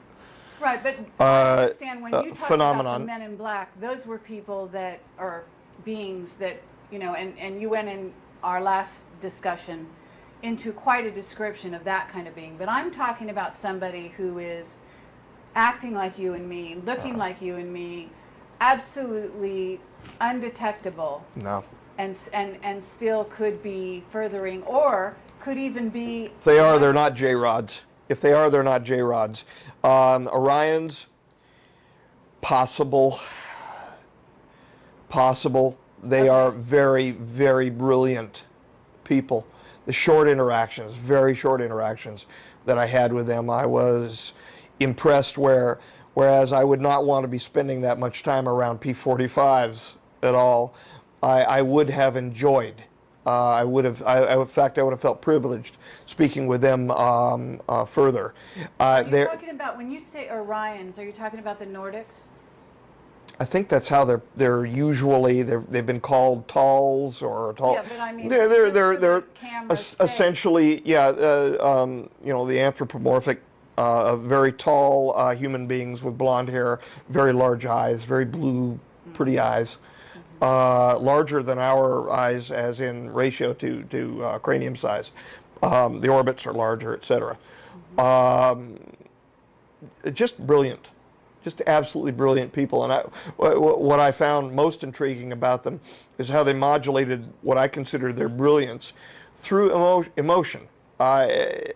Right, but I understand when you talk phenomenon. about the men in black, those were people that are beings that, you know, and you went in our last discussion into quite a description of that kind of being. But I'm talking about somebody who is acting like you and me, looking like you and me, absolutely undetectable, No. and still could be furthering, or could even be. If they are, they're not J-Rods. If they are, they're not J-Rods. Orions, possible. They are very, very brilliant people. The short interactions, very short interactions that I had with them, I was impressed, whereas I would not want to be spending that much time around P-45s at all. I would have enjoyed. In fact, I would have felt privileged speaking with them further. Are you talking about, when you say Orions, are you talking about the Nordics? I think that's how they're usually they've been called talls or tall. Yeah, but I mean, they're just for they're the camera's sake. essentially you know, the anthropomorphic, very tall human beings with blonde hair, very large eyes, very blue, pretty eyes, larger than our eyes as in ratio to cranium size. The orbits are larger, etc. Just brilliant. Just absolutely brilliant people, and what I found most intriguing about them is how they modulated what I consider their brilliance through emotion. The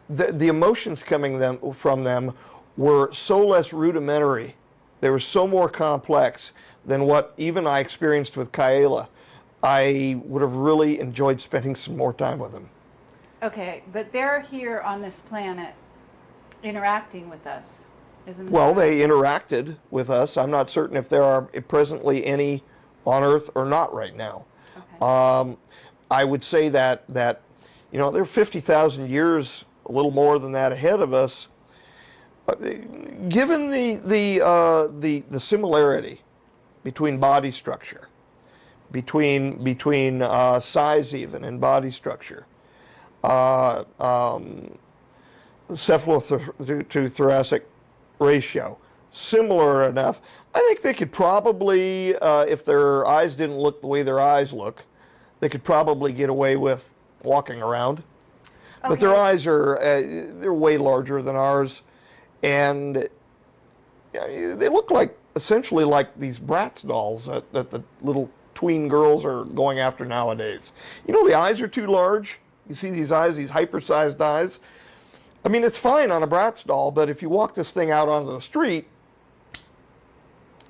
emotions coming from them were so less rudimentary, they were so more complex than what even I experienced with Kaela. I would have really enjoyed spending some more time with them. Okay, but they're here on this planet interacting with us. Well, they interacted with us. I'm not certain if there are presently any on Earth or not right now. Okay. I would say that you know, they're 50,000 years, a little more than that, ahead of us. Given the similarity between body structure, between size even and body structure, cephalothoracic to thoracic ratio, similar enough. I think they could probably, if their eyes didn't look the way their eyes look, they could probably get away with walking around. Okay. But their eyes are, they're way larger than ours, and they look like, essentially like these Bratz dolls that the little tween girls are going after nowadays. You know, the eyes are too large. You see these eyes, these hypersized eyes. I mean, it's fine on a Bratz doll, but if you walk this thing out onto the street,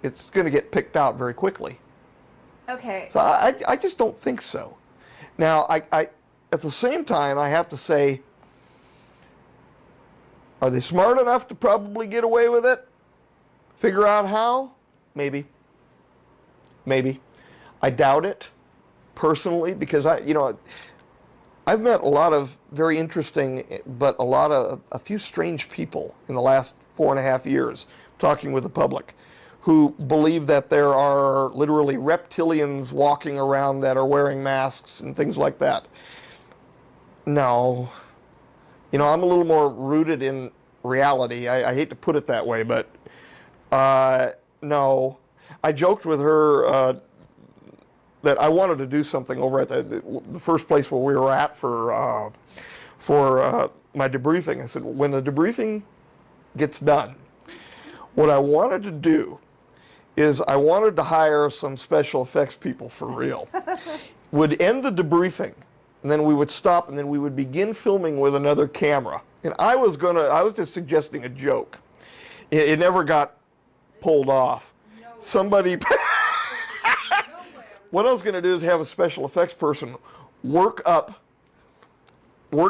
it's going to get picked out very quickly. Okay. So I just don't think so. Now, I at the same time, I have to say, are they smart enough to probably get away with it? Figure out how? Maybe. Maybe. I doubt it, personally, because I've met a lot of very interesting, but a few strange people in the last 4.5 years, talking with the public, who believe that there are literally reptilians walking around that are wearing masks and things like that. No. You know, I'm a little more rooted in reality. I hate to put it that way, but no. I joked with her that I wanted to do something over at the first place where we were at for my debriefing. I said, when the debriefing gets done, what I wanted to do is I wanted to hire some special effects people for real. Would end the debriefing, and then we would stop, and then we would begin filming with another camera. And I was just suggesting a joke. It never got pulled off. Somebody. What I was going to do is have a special effects person work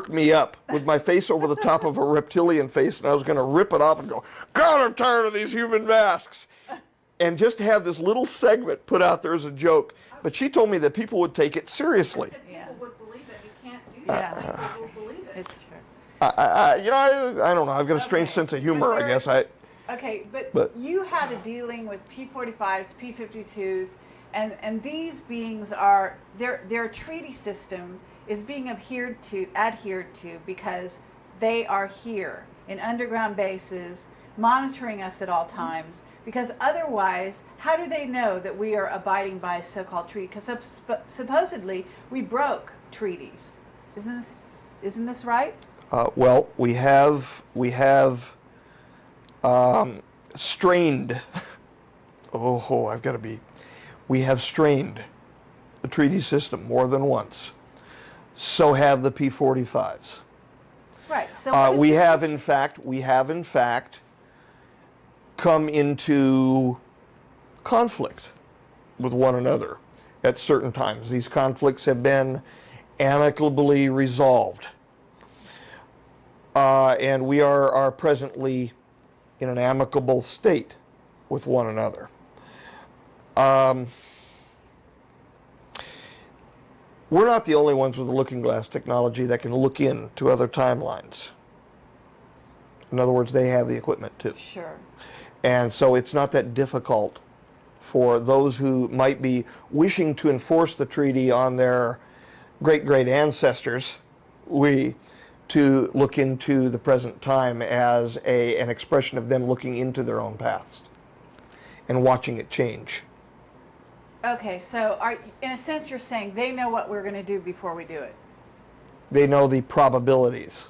me up with my face over the top of a reptilian face, and I was going to rip it off and go, God, I'm tired of these human masks. And just have this little segment put out there as a joke. But she told me that people would take it seriously. People would believe it. You can't do that. Yeah. People will believe it. It's true. I don't know. I've got a strange sense of humor, I guess. Okay, but you had a dealing with P-45s, P-52s, and these beings are, their treaty system is being adhered to because they are here in underground bases, monitoring us at all times, because otherwise, how do they know that we are abiding by a so-called treaty? Because supposedly, we broke treaties. Isn't this right? Well, we have strained. We have strained the treaty system more than once. So have the P-45s. Right. So we have in fact come into conflict with one another at certain times. These conflicts have been amicably resolved. And we are presently in an amicable state with one another. We're not the only ones with the looking glass technology that can look into other timelines. In other words, they have the equipment too. Sure. And so it's not that difficult for those who might be wishing to enforce the treaty on their great-great ancestors, to look into the present time as an expression of them looking into their own past and watching it change. Okay, so in a sense you're saying they know what we're going to do before we do it. They know the probabilities.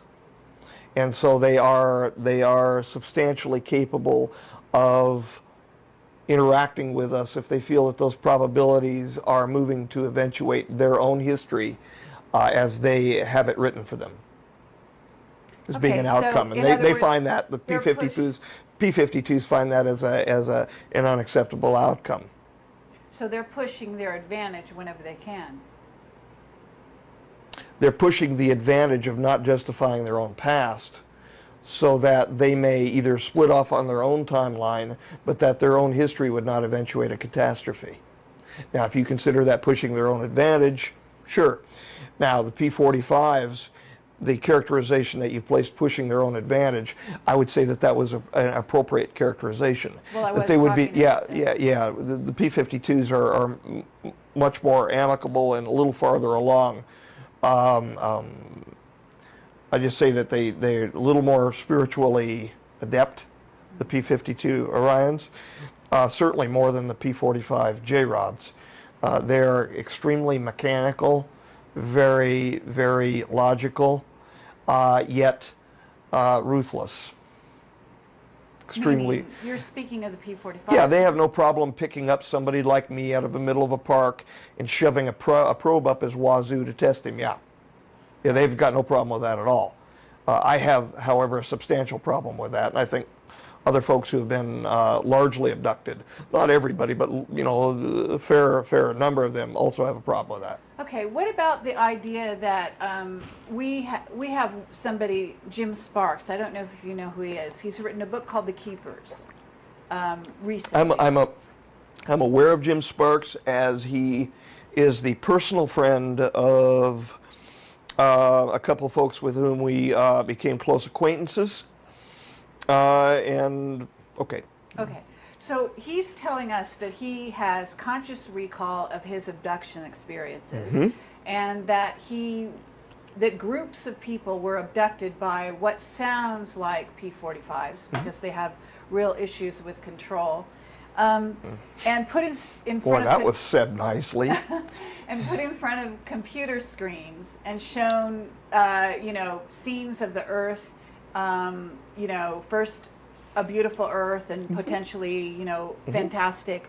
And so they are substantially capable of interacting with us if they feel that those probabilities are moving to eventuate their own history as they have it written for them as being Okay, an so outcome. And in they other words, find that, the they're P-52s find that as an unacceptable outcome. So they're pushing their advantage whenever they can. They're pushing the advantage of not justifying their own past so that they may either split off on their own timeline, but that their own history would not eventuate a catastrophe. Now, if you consider that pushing their own advantage, sure. Now, the P-45s, the characterization that you placed pushing their own advantage, I would say that that was an appropriate characterization. Well, I that was they would be, talking yeah, about yeah, yeah. The P-52s are much more amicable and a little farther along. I just say that they're a little more spiritually adept, the P-52 Orions, certainly more than the P-45 J-Rods. They're extremely mechanical, very, very logical, yet ruthless. Extremely. Meaning you're speaking of the P-45. Yeah, they have no problem picking up somebody like me out of the middle of a park and shoving a probe up his wazoo to test him. Yeah. Yeah, they've got no problem with that at all. I have, however, a substantial problem with that, and I think other folks who have been largely abducted, not everybody, but you know, a fair number of them also have a problem with that. Okay, what about the idea that we have somebody, Jim Sparks, I don't know if you know who he is. He's written a book called The Keepers recently. I'm aware of Jim Sparks, as he is the personal friend of a couple of folks with whom we became close acquaintances. Okay. Okay, so he's telling us that he has conscious recall of his abduction experiences, and that groups of people were abducted by what sounds like P-45s because they have real issues with control, and put in front Boy, of that was said nicely. and put in front of computer screens and shown, scenes of the Earth, first a beautiful Earth and potentially, fantastic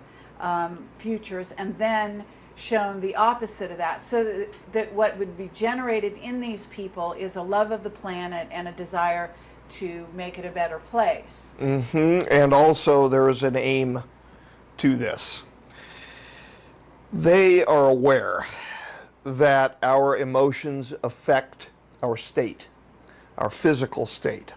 futures, and then shown the opposite of that, so that what would be generated in these people is a love of the planet and a desire to make it a better place. And also there is an aim to this. They are aware that our emotions affect our state, our physical state,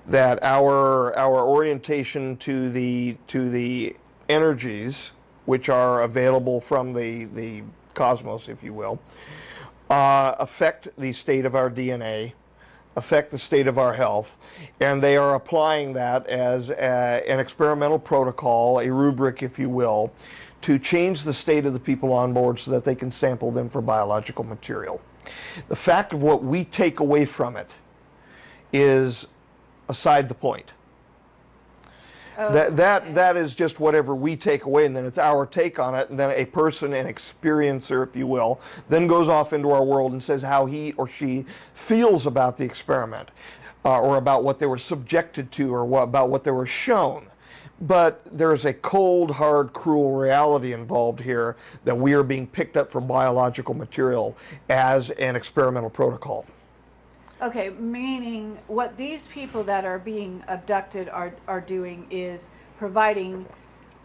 that our orientation to the energies which are available from the cosmos, if you will, affect the state of our DNA, affect the state of our health, and they are applying that as an experimental protocol, a rubric, if you will, to change the state of the people on board so that they can sample them for biological material. The fact of what we take away from it is aside the point. That is just whatever we take away, and then it's our take on it, and then a person, an experiencer, if you will, then goes off into our world and says how he or she feels about the experiment, or about what they were subjected to, or about what they were shown. But there's a cold, hard, cruel reality involved here that we are being picked up for biological material as an experimental protocol. Okay, meaning what these people that are being abducted are doing is providing,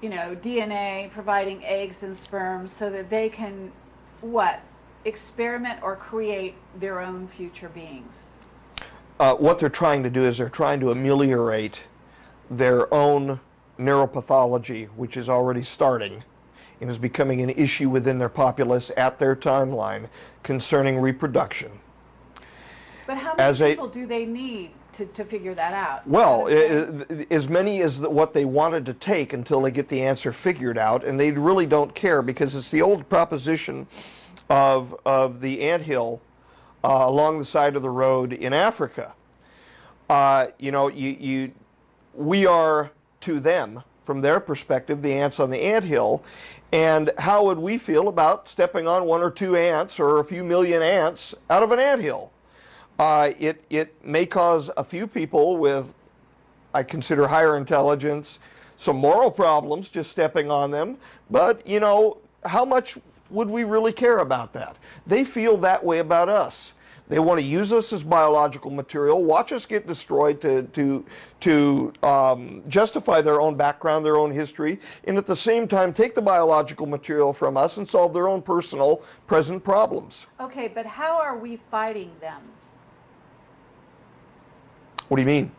DNA, providing eggs and sperms so that they can, experiment or create their own future beings. What they're trying to do is they're trying to ameliorate their own neuropathology, which is already starting and is becoming an issue within their populace at their timeline concerning reproduction. But how many people do they need to figure that out. Well, as many as what they wanted to take until they get the answer figured out, and they really don't care because it's the old proposition of the anthill along the side of the road in Africa. You know, we are to them, from their perspective, the ants on the anthill, and how would we feel about stepping on 1 or 2 ants or a few million ants out of an anthill? It may cause a few people with, I consider, higher intelligence, some moral problems just stepping on them, but, you know, how much would we really care about that? They feel that way about us. They want to use us as biological material, watch us get destroyed to justify their own background, their own history, and at the same time take the biological material from us and solve their own personal present problems. Okay, but how are we fighting them? What do you mean?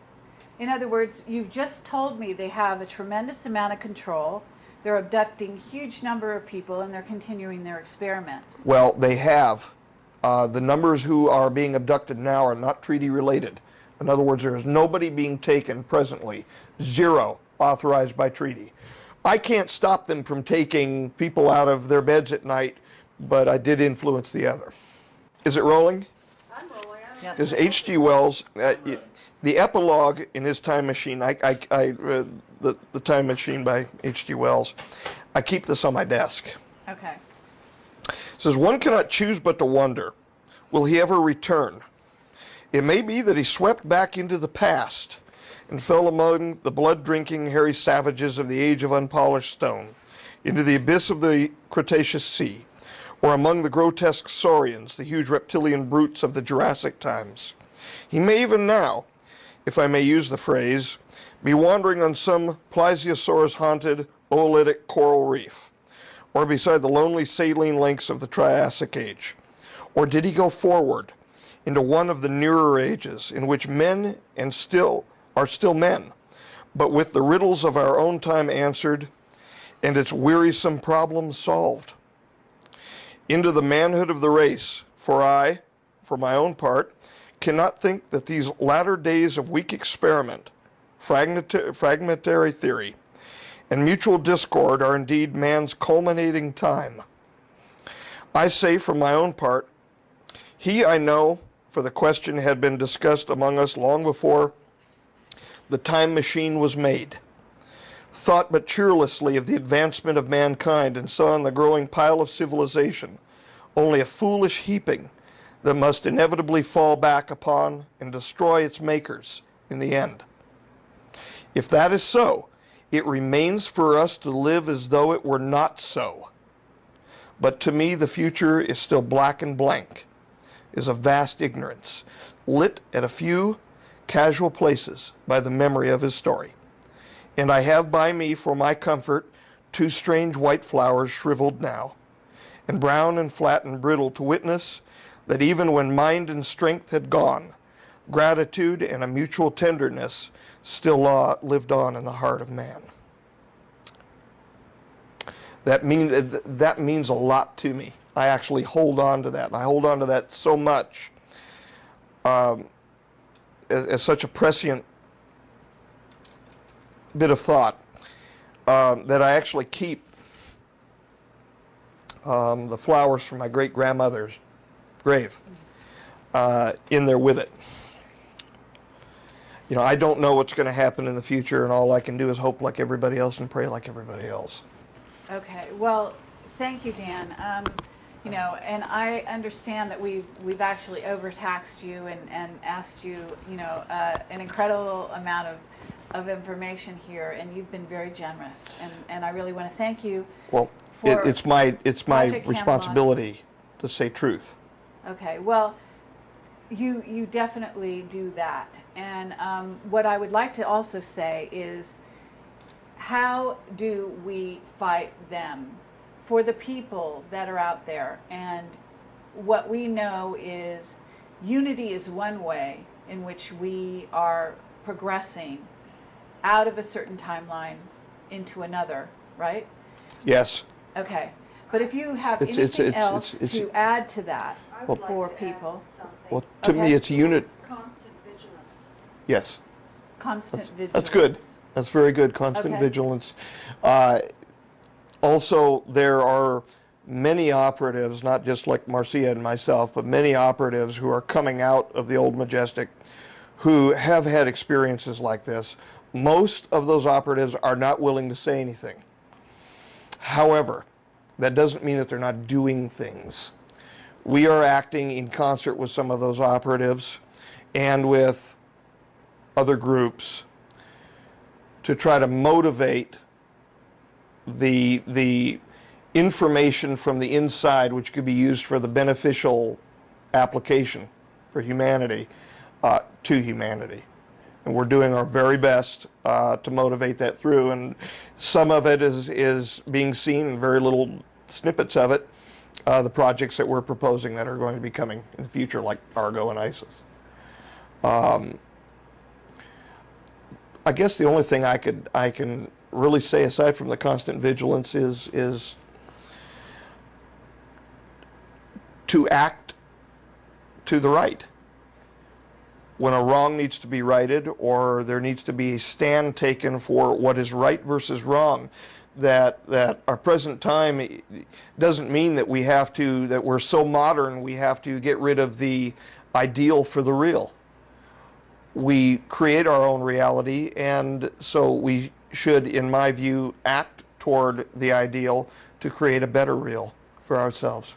In other words, you've just told me they have a tremendous amount of control. They're abducting huge number of people and they're continuing their experiments. Well, they have. The numbers who are being abducted now are not treaty related. In other words, there is nobody being taken presently. 0 authorized by treaty. I can't stop them from taking people out of their beds at night, but I did influence the other. Is it rolling? I'm rolling. Yep. Because H.G. Wells, the epilogue in his Time Machine, I read the Time Machine by H.G. Wells. I keep this on my desk. Okay. It says, one cannot choose but to wonder, will he ever return? It may be that he swept back into the past and fell among the blood-drinking, hairy savages of the age of unpolished stone, into the abyss of the Cretaceous Sea, or among the grotesque saurians, the huge reptilian brutes of the Jurassic times. He may even now, if I may use the phrase, be wandering on some plesiosaurus-haunted oolitic coral reef, or beside the lonely saline lakes of the Triassic Age? Or did he go forward into one of the nearer ages in which men are still men, but with the riddles of our own time answered and its wearisome problems solved? Into the manhood of the race, for I, for my own part, cannot think that these latter days of weak experiment, fragmentary theory, and mutual discord are indeed man's culminating time. I say for my own part, he I know, for the question had been discussed among us long before the time machine was made, thought but cheerlessly of the advancement of mankind and saw in the growing pile of civilization only a foolish heaping that must inevitably fall back upon and destroy its makers in the end. If that is so, it remains for us to live as though it were not so. But to me the future is still black and blank, is a vast ignorance, lit at a few casual places by the memory of his story. And I have by me for my comfort 2 strange white flowers shriveled now, and brown and flat and brittle, to witness that even when mind and strength had gone, gratitude and a mutual tenderness still lived on in the heart of man. That means a lot to me. I actually hold on to that, and I hold on to that so much as such a prescient bit of thought that I actually keep the flowers from my great-grandmother's grave in there with it. You know, I don't know what's going to happen in the future, and all I can do is hope like everybody else and pray like everybody else. Okay. Well, thank you, Dan. You know, and I understand that we've actually overtaxed you and asked you, you know, an incredible amount of information here, and you've been very generous, and I really want to thank you. Well, it's my responsibility to say truth. Okay. Well, you definitely do that, and what I would like to also say is, how do we fight them? For the people that are out there, and what we know is unity is one way in which we are progressing out of a certain timeline into another, right? Yes. Okay, but if you have It's- anything it's- else it's- to add to that I would for like to add people. something. Well, to me, Okay. it's unit. Constant vigilance. Yes. Constant vigilance. That's good. That's very good. Constant Okay. vigilance. Also, there are many operatives, not just like Marcia and myself, but many operatives who are coming out of the old Majestic who have had experiences like this. Most of those operatives are not willing to say anything. However, that doesn't mean that they're not doing things. We are acting in concert with some of those operatives and with other groups to try to motivate the information from the inside, which could be used for the beneficial application for humanity, to humanity. And we're doing our very best to motivate that through. And some of it is being seen in very little snippets of it, the projects that we're proposing that are going to be coming in the future, like Argo and ISIS. I guess the only thing I can really say aside from the constant vigilance is to act to the right. When a wrong needs to be righted, or there needs to be a stand taken for what is right versus wrong, that our present time doesn't mean that that we're so modern we have to get rid of the ideal for the real. We create our own reality, and so we should, in my view, act toward the ideal to create a better real for ourselves.